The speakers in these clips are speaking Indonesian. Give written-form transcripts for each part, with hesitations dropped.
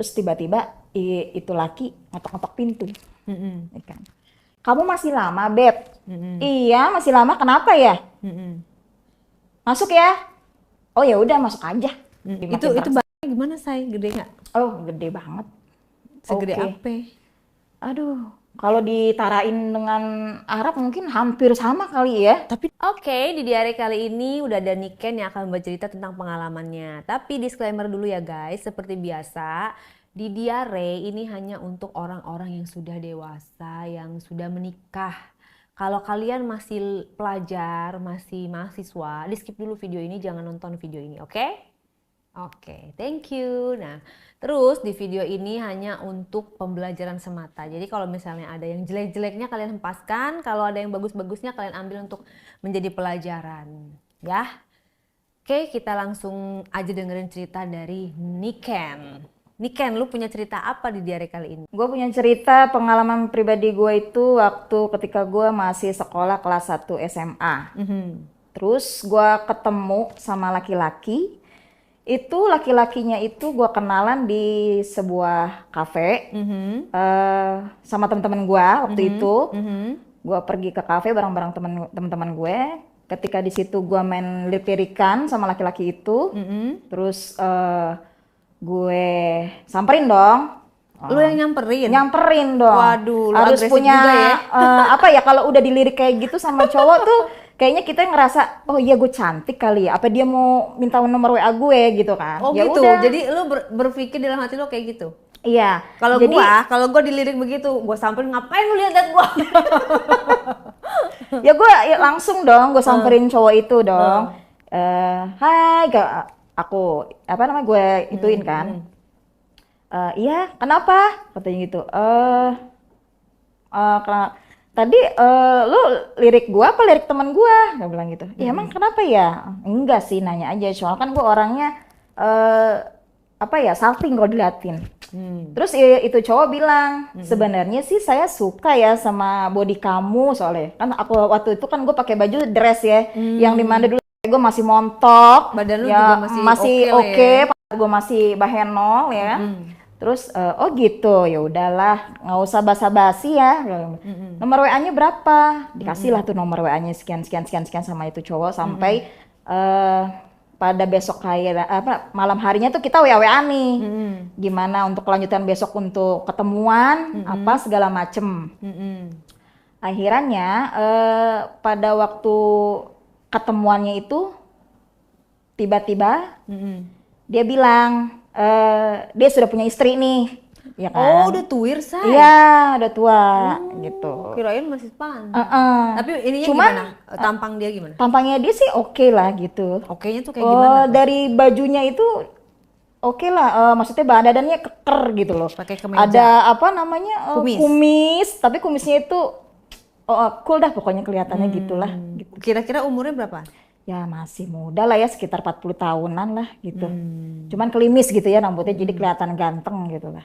Terus tiba-tiba itu laki ngetok-ngetok pintu, Mm-mm. ya kan. Kamu masih lama, Beb? Mm-mm. Iya, masih lama. Kenapa ya? Mm-mm. Masuk ya. Oh ya udah, masuk aja. Itu Makin terasa. barangnya gimana, Say? Gede nggak? Oh, gede banget. Segede Oke. apa? Aduh, kalau ditarain dengan Arab mungkin hampir sama kali ya. Tapi oke, di diare kali ini udah ada Niken yang akan bercerita tentang pengalamannya. Tapi disclaimer dulu ya guys, seperti biasa, di diare ini hanya untuk orang-orang yang sudah dewasa, yang sudah menikah. Kalau kalian masih pelajar, masih mahasiswa, di skip dulu video ini, jangan nonton video ini, oke? Oke, thank you. Nah, terus di video ini hanya untuk pembelajaran semata. Jadi kalau misalnya ada yang jelek-jeleknya kalian hempaskan, kalau ada yang bagus-bagusnya kalian ambil untuk menjadi pelajaran. Ya. Oke, kita langsung aja dengerin cerita dari Niken. Niken, lu punya cerita apa di diare kali ini? Gue punya cerita pengalaman pribadi gue itu waktu ketika gue masih sekolah kelas 1 SMA. Terus gue ketemu sama laki-laki. Itu laki-lakinya itu gue kenalan di sebuah kafe sama teman-teman gue waktu itu. Gue pergi ke kafe bareng-bareng teman-teman gue. Ketika di situ gue main lirik-lirikan sama laki-laki itu. Terus gue samperin dong. Lu yang nyamperin? Nyamperin dong. Waduh, lu harus agresif punya juga ya. apa ya, kalau udah dilirik kayak gitu sama cowok tuh kayaknya kita ngerasa, oh iya gue cantik kali ya, apa dia mau minta nomor WA gue gitu kan. Oh Ya gitu, udah. jadi lu berpikir dalam hati lu kayak gitu? Iya. Kalau Jadi gua dilirik begitu, gua samperin, ngapain lu lihat gua? ya gue langsung dong gue samperin cowok itu dong. Hai, aku apa namanya, gue ituin kan. Iya, kenapa? Katanya gitu. Tadi lu lirik gua apa lirik teman gua? Dia bilang gitu. Ya emang kenapa ya? Enggak sih, nanya aja. Soalnya kan gua orangnya apa ya, salting kalau diliatin. Terus itu cowok bilang, sebenarnya sih saya suka ya sama body kamu, soalnya kan aku waktu itu kan gue pakai baju dress ya, yang dimana dulu gue masih montok, Badan lu ya juga masih oke lah oke, gue masih bahenol ya. Terus oh gitu, ya udahlah, nggak usah basa-basi ya. Nomor WA-nya berapa? Dikasih lah tuh nomor WA-nya sekian sekian sekian sekian sama itu cowok sampai pada besok kayak apa malam harinya tuh kita WA-WA nih. Gimana untuk kelanjutan besok untuk ketemuan apa segala macem. Akhirnya pada waktu ketemuannya itu tiba-tiba dia bilang dia sudah punya istri nih, ya kan? Oh, udah tuir, Say? Iya, udah tua gitu. Kirain masih pan. Tapi ininya Cuman, gimana? Tampang dia gimana? Tampangnya dia sih oke lah gitu. Oke-nya tuh kayak gimana? Dari bajunya itu oke lah, maksudnya badannya keker gitu loh. Pakai kemeja. Ada apa namanya kumis, tapi kumisnya itu cool dah pokoknya kelihatannya gitulah. Gitu. Kira-kira umurnya berapa? Ya masih muda lah ya, sekitar 40 tahunan lah gitu. Cuman kelimis gitu ya rambutnya, jadi kelihatan ganteng gitu lah.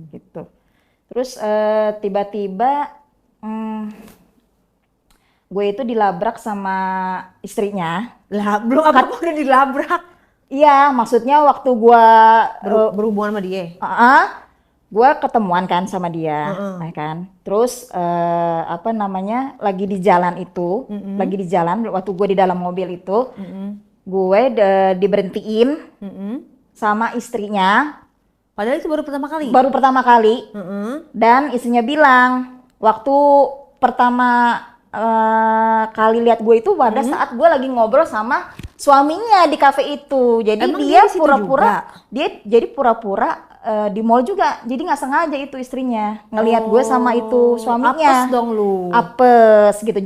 Gitu. Terus tiba-tiba gue itu dilabrak sama istrinya. Lah, belum apa udah dilabrak. Iya, maksudnya waktu gue Berhubungan sama dia. gue ketemuan kan sama dia, ya kan. Terus apa namanya, lagi di jalan itu, lagi di jalan waktu gue di dalam mobil itu, gue diberhentiin sama istrinya. Padahal itu baru pertama kali. Baru pertama kali. Dan istrinya bilang, waktu pertama kali lihat gue itu pada saat gue lagi ngobrol sama suaminya di kafe itu. Jadi emang dia di situ pura-pura, juga? dia jadi pura-pura di mall juga. Jadi nggak sengaja itu istrinya ngelihat gue sama itu suaminya. Apes dong lu. Apes gitu.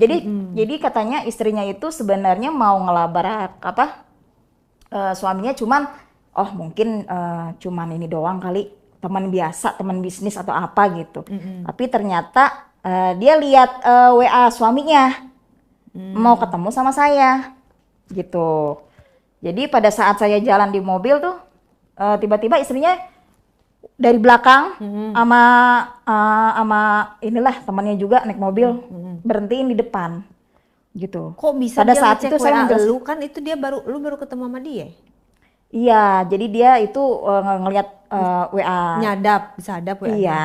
Jadi katanya istrinya itu sebenarnya mau ngelabrak apa suaminya, cuman oh mungkin cuman ini doang kali, teman biasa, teman bisnis atau apa gitu. Tapi ternyata dia lihat WA suaminya mau ketemu sama saya gitu. Jadi pada saat saya jalan di mobil tuh tiba-tiba istrinya dari belakang sama inilah temannya juga naik mobil, berhentiin di depan gitu. Kok bisa pada dia saat ngecek itu saya WA menjelaskan, lu, kan itu dia lu baru ketemu sama dia? Iya, jadi dia itu ngelihat WA. Nyadap, disadap WA-nya. Iya,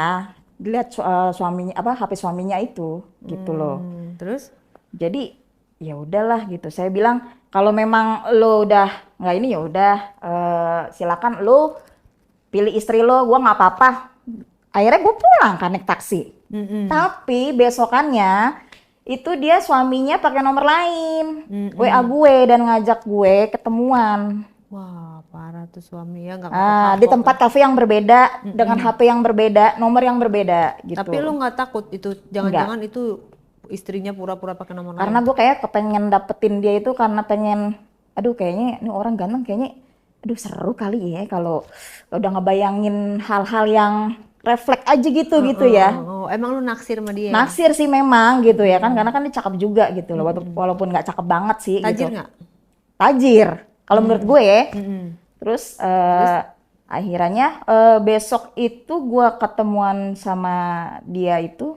dilihat suaminya apa HP suaminya itu gitu loh. Terus? Jadi ya udahlah gitu. Saya bilang kalau memang lo udah nggak ini ya udah silakan lo pilih istri lo, gua nggak apa-apa. Akhirnya gue pulang kan naik taksi. Tapi besokannya itu dia suaminya pakai nomor lain, WA gue dan ngajak gue ketemuan. Wah, parah tuh suami ya, nggak Di kapok-kapok tempat ya. kafe yang berbeda, dengan HP yang berbeda, nomor yang berbeda gitu. Tapi lu nggak takut itu, jangan-jangan itu istrinya pura-pura pakai nomor lain? Karena gue kayak kepengen dapetin dia itu karena pengen, aduh kayaknya ini orang ganteng kayaknya, aduh seru kali ya kalau udah ngebayangin hal-hal yang refleks aja gitu gitu ya. Oh, emang lu naksir sama dia? Naksir sih memang gitu ya kan, karena kan dia cakep juga gitu loh, walaupun nggak cakep banget sih. Tajir gitu. nggak? Tajir, kalau menurut gue ya. Terus akhirnya besok itu gue ketemuan sama dia itu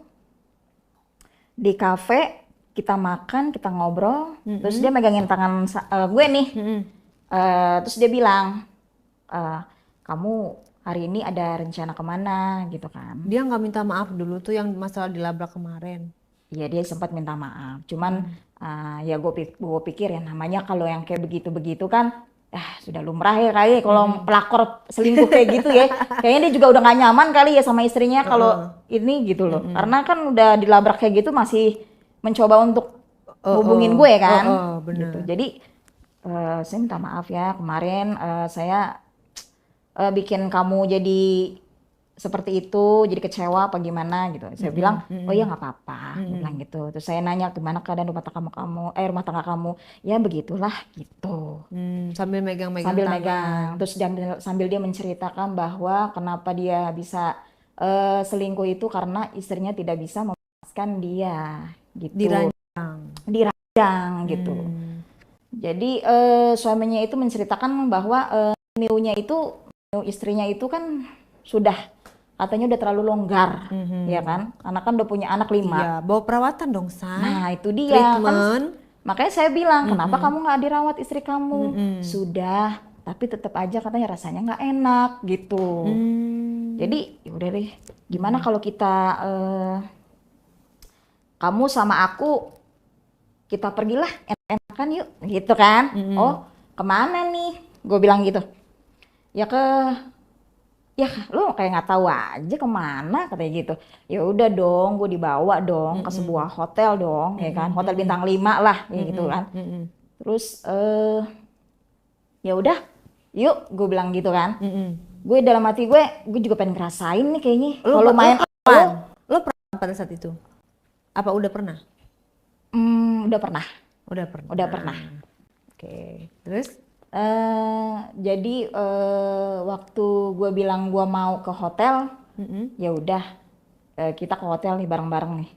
di kafe, kita makan, kita ngobrol, terus dia megangin tangan gue nih, terus dia bilang, kamu hari ini ada rencana kemana gitu kan? Dia nggak minta maaf dulu tuh yang masalah dilabrak kemarin? Iya dia sempat minta maaf, cuman ya gue pikir ya namanya kalau yang kayak begitu-begitu kan, sudah lumrah ya kali kalau pelakor selingkuh kayak gitu ya, kayaknya dia juga udah gak nyaman kali ya sama istrinya kalau ini gitu loh, karena kan udah dilabrak kayak gitu masih mencoba untuk hubungin gue kan, gitu. Jadi saya minta maaf ya kemarin saya bikin kamu jadi seperti itu, jadi kecewa apa gimana gitu. Saya bilang, oh ya nggak apa-apa, bilang gitu. Terus saya nanya gimana keadaan rumah tangga kamu, ya begitulah gitu. Sambil megang-megang Sambil tangan. megang, terus sambil dia menceritakan bahwa kenapa dia bisa selingkuh itu karena istrinya tidak bisa memuaskan dia, gitu. Diranjang gitu. Jadi suaminya itu menceritakan bahwa Miunya itu, istrinya itu kan sudah katanya udah terlalu longgar, ya kan? Karena kan udah punya anak 5. Iya, bawa perawatan dong, Say. Nah itu dia kan, Treatment. makanya saya bilang kenapa kamu nggak dirawat istri kamu? Sudah, tapi tetap aja katanya rasanya nggak enak gitu. Jadi yaudah deh, gimana kalau kita kamu sama aku kita pergilah enak-enakan yuk, gitu kan? Oh kemana nih? Gue bilang gitu. Ya lu kayak nggak tahu aja kemana katanya gitu. Ya udah dong, gue dibawa dong ke sebuah hotel dong, ya kan, hotel bintang 5 lah, ya gitu kan. Terus ya udah, yuk gue bilang gitu kan. Gue dalam hati gue juga pengen ngerasain nih kayaknya. Kalau main lo pernah pada saat itu? Apa udah pernah? Udah pernah. Udah pernah. Oke, terus? Jadi waktu gue bilang gue mau ke hotel, ya udah kita ke hotel nih bareng-bareng nih.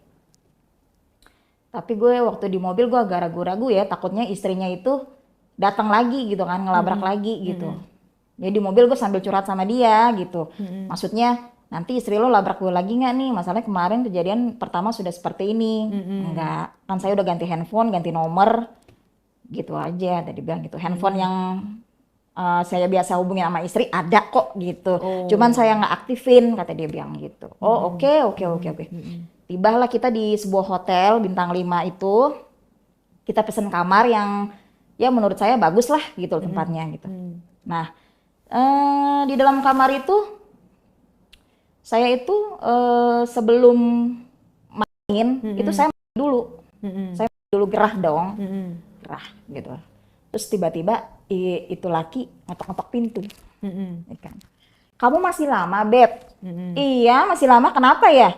Tapi gue waktu di mobil gue agak ragu-ragu ya, takutnya istrinya itu datang lagi gitu kan, ngelabrak lagi gitu. Jadi di mobil gue sambil curhat sama dia gitu. Maksudnya nanti istri lo labrak gue lagi nggak nih? Masalahnya kemarin kejadian pertama sudah seperti ini. Enggak, kan saya udah ganti handphone, ganti nomor. Gitu aja tadi bilang gitu, handphone yang saya biasa hubungin sama istri ada kok gitu, cuman saya nggak aktifin kata dia bilang gitu. Oke. Tibalah kita di sebuah hotel bintang 5 itu, kita pesen kamar yang ya menurut saya bagus lah gitu tempatnya gitu. Nah di dalam kamar itu saya itu sebelum main itu saya mandi dulu, saya mandi dulu gerah dong. Gerah gitu. Terus tiba-tiba itu laki ngetok-ngetok pintu. Ya kan. Kamu masih lama, Beb? Iya, masih lama. Kenapa ya?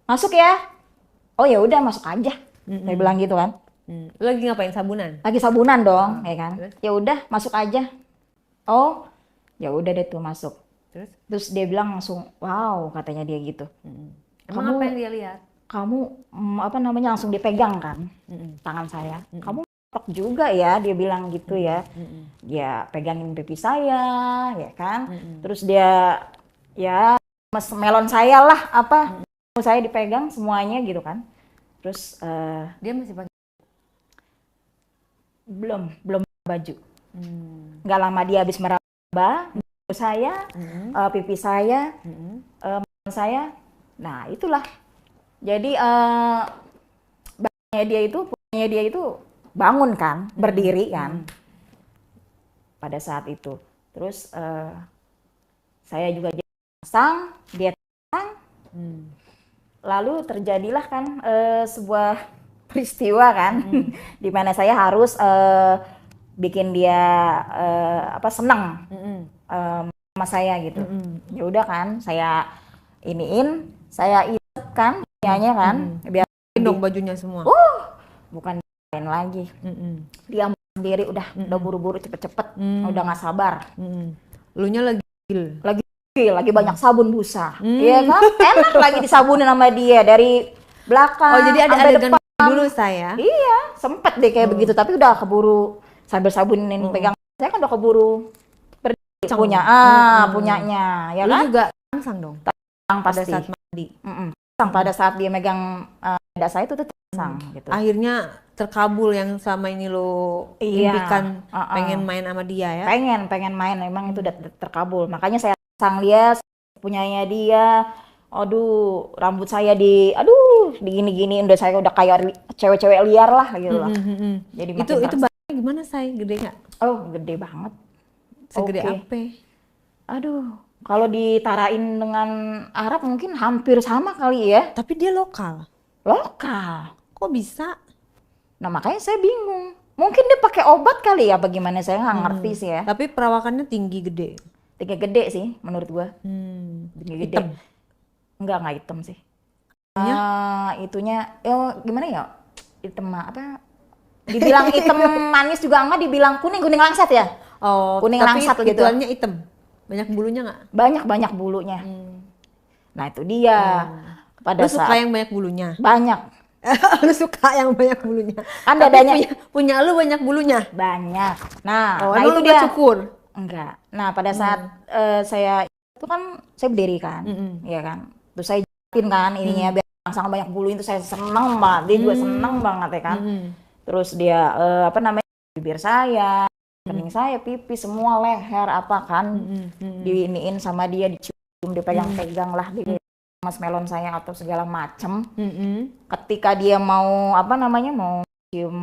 Masuk ya? Oh ya udah masuk aja. Saya bilang gitu kan. Lagi ngapain, sabunan? Lagi sabunan dong, ya kan. Ya udah masuk aja. Oh, ya udah deh tuh masuk. Terus dia bilang langsung, wow katanya dia gitu. Emang apa yang dia lihat? Kamu langsung dipegang kan tangan saya. Kamu tok juga ya, dia bilang gitu ya. Dia pegangin pipi saya, ya kan. Terus dia ya melon saya lah saya dipegang semuanya gitu kan. Terus dia masih pakai belum baju. Nggak lama dia habis meraba saya, pipi saya, saya. Nah itulah. Jadi punya dia itu bangun kan, berdiri kan pada saat itu. Terus saya juga pasang, dia pasang. Lalu terjadilah kan sebuah peristiwa kan, di mana saya harus bikin dia senang sama saya gitu. Ya udah kan, saya isep kan, punyanya kan, biar dong bajunya semua. Bukan lain lagi. Dia sendiri udah buru-buru cepet-cepet, udah nggak sabar. Lunya lagi banyak sabun busa, iya kan? Enak lagi disabunin sama dia dari belakang. Oh jadi ada adegan depan. dulu saya. Iya, sempet deh kayak begitu, tapi udah keburu sambil sabunin pegang. Saya kan udah keburu punyanya, ya Lu kan? juga tangsang dong. Pada saat mandi. Pada saat dia megang dada saya itu tangsang gitu. Akhirnya terkabul yang selama ini lo impikan pengen main sama dia ya? Pengen main, memang itu udah terkabul. Makanya saya pasang dia, punyanya dia. Aduh, rambut saya digini-gini, udah saya udah kayak cewek-cewek liar lah gitu lah. Jadi itu badannya gimana say? Gede nggak? Oh, gede banget. Segede apa? Aduh, kalau ditarain dengan Arab mungkin hampir sama kali ya. Tapi dia lokal. Kok bisa? Nah makanya saya bingung. Mungkin dia pakai obat kali ya, bagaimana saya nggak ngerti sih ya. Tapi perawakannya tinggi gede Sih menurut gua. Tinggi gede. Hitam? Enggak hitam sih. Itunya, gimana ya? Hitam apa? Dibilang hitam manis juga enggak, dibilang kuning langsat ya. Oh, kuning langsat gitu. Tapi hitam. Banyak bulunya nggak? Banyak bulunya. Nah itu dia. Lu suka yang banyak bulunya? Banyak. Lu suka yang banyak bulunya? Kan dadanya punya lu banyak bulunya? Banyak. Nah itu dia cukur? Enggak. Nah pada saat saya itu kan saya berdiri kan, ya kan. Terus saya jelasin kan ininya biar langsung banyak bulu itu, saya seneng banget. Dia juga seneng banget ya kan. Terus dia bibir saya, kening saya, pipi, semua leher apa kan, diiniin sama dia, dicium, dipegang-pegang lah, di melon saya atau segala macem. Ketika dia mau mau cium,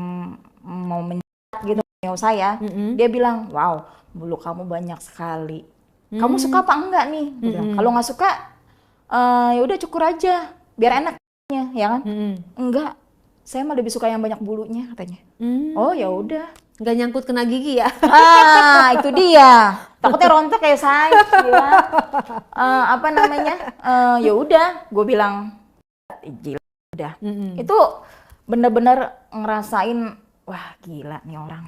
mau menjilat gitu saya, dia bilang, wow, bulu kamu banyak sekali. Kamu suka apa enggak nih? Kalau nggak suka, ya udah cukur aja, biar enaknya, ya kan? Enggak, saya mah lebih suka yang banyak bulunya katanya. Oh ya udah. Nggak nyangkut kena gigi ya? Itu dia. Takutnya rontok kayak saya. Ya udah, gue bilang, gila udah. Itu bener-bener ngerasain, wah gila nih orang.